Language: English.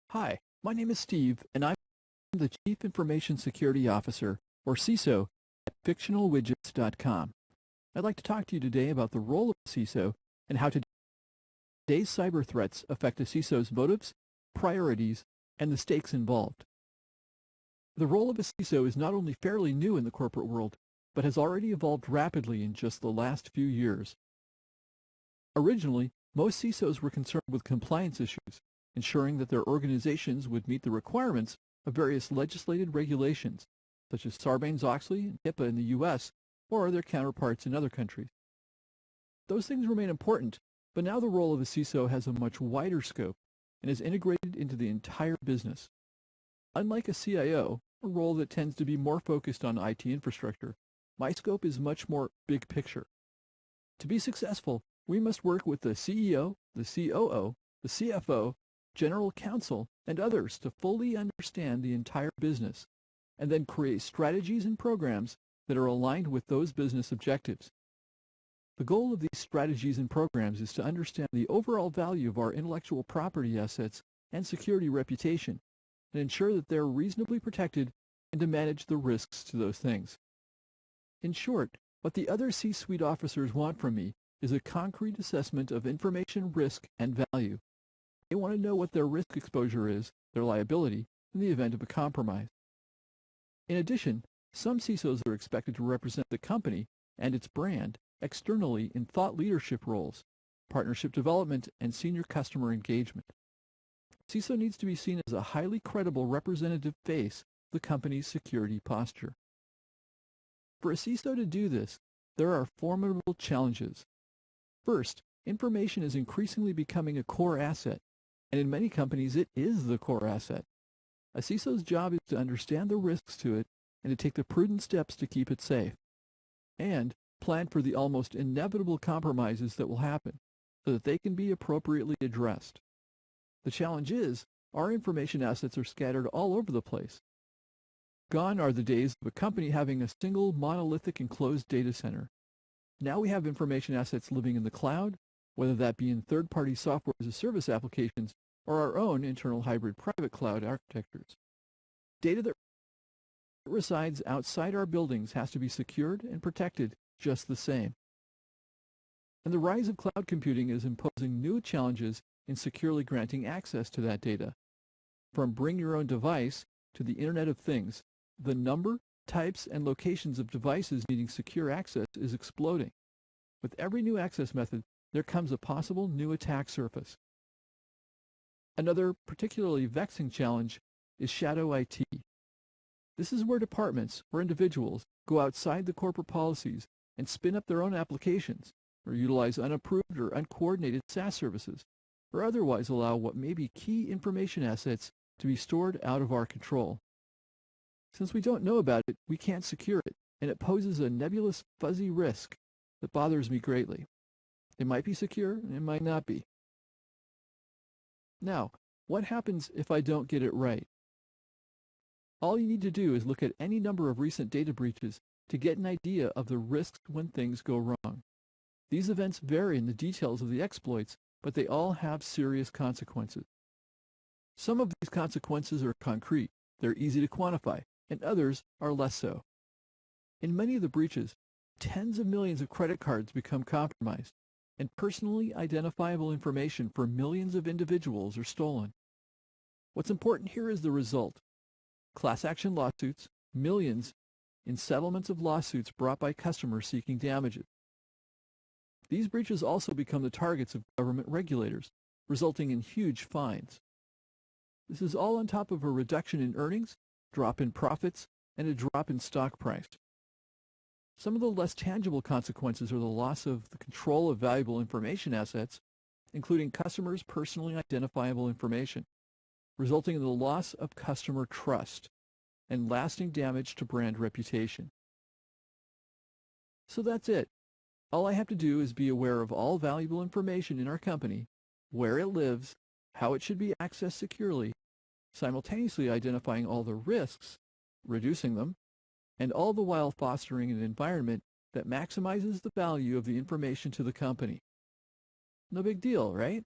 Hi, my name is Steve, and I'm the Chief Information Security Officer, or CISO, at fictionalwidgets.com. I'd like to talk to you today about the role of a CISO and how today's cyber threats affect a CISO's motives, priorities, and the stakes involved. The role of a CISO is not only fairly new in the corporate world, but has already evolved rapidly in just the last few years. Originally, most CISOs were concerned with compliance issues, ensuring that their organizations would meet the requirements of various legislated regulations, such as Sarbanes-Oxley and HIPAA in the U.S. or their counterparts in other countries. Those things remain important, but now the role of a CISO has a much wider scope and is integrated into the entire business. Unlike a CIO, a role that tends to be more focused on IT infrastructure, my scope is much more big picture. To be successful, we must work with the CEO, the COO, the CFO, General Counsel, and others to fully understand the entire business, and then create strategies and programs that are aligned with those business objectives. The goal of these strategies and programs is to understand the overall value of our intellectual property assets and security reputation, and ensure that they're reasonably protected, and to manage the risks to those things. In short, what the other C-suite officers want from me is a concrete assessment of information risk and value. They want to know what their risk exposure is, their liability, in the event of a compromise. In addition, some CISOs are expected to represent the company and its brand externally in thought leadership roles, partnership development, and senior customer engagement. CISO needs to be seen as a highly credible representative face of the company's security posture. For a CISO to do this, there are formidable challenges. First, information is increasingly becoming a core asset, and in many companies it is the core asset. A CISO's job is to understand the risks to it and to take the prudent steps to keep it safe, and plan for the almost inevitable compromises that will happen so that they can be appropriately addressed. The challenge is, our information assets are scattered all over the place. Gone are the days of a company having a single monolithic enclosed data center. Now we have information assets living in the cloud, whether that be in third-party software as a service applications or our own internal hybrid private cloud architectures. Data that resides outside our buildings has to be secured and protected just the same. And the rise of cloud computing is imposing new challenges in securely granting access to that data. From bring your own device to the Internet of Things, the number, types, and locations of devices needing secure access is exploding. With every new access method, there comes a possible new attack surface. Another particularly vexing challenge is shadow IT. This is where departments or individuals go outside the corporate policies and spin up their own applications, or utilize unapproved or uncoordinated SaaS services, or otherwise allow what may be key information assets to be stored out of our control. Since we don't know about it, we can't secure it, and it poses a nebulous, fuzzy risk that bothers me greatly. It might be secure, and it might not be. Now, what happens if I don't get it right? All you need to do is look at any number of recent data breaches to get an idea of the risks when things go wrong. These events vary in the details of the exploits, but they all have serious consequences. Some of these consequences are concrete, they're easy to quantify, and others are less so. In many of the breaches, tens of millions of credit cards become compromised, and personally identifiable information for millions of individuals are stolen. What's important here is the result. Class action lawsuits, millions, in settlements of lawsuits brought by customers seeking damages. These breaches also become the targets of government regulators, resulting in huge fines. This is all on top of a reduction in earnings, drop in profits, and a drop in stock price. Some of the less tangible consequences are the loss of the control of valuable information assets, including customers' personally identifiable information, resulting in the loss of customer trust and lasting damage to brand reputation. So that's it. All I have to do is be aware of all valuable information in our company, where it lives, how it should be accessed securely, simultaneously identifying all the risks, reducing them, and all the while fostering an environment that maximizes the value of the information to the company. No big deal, right?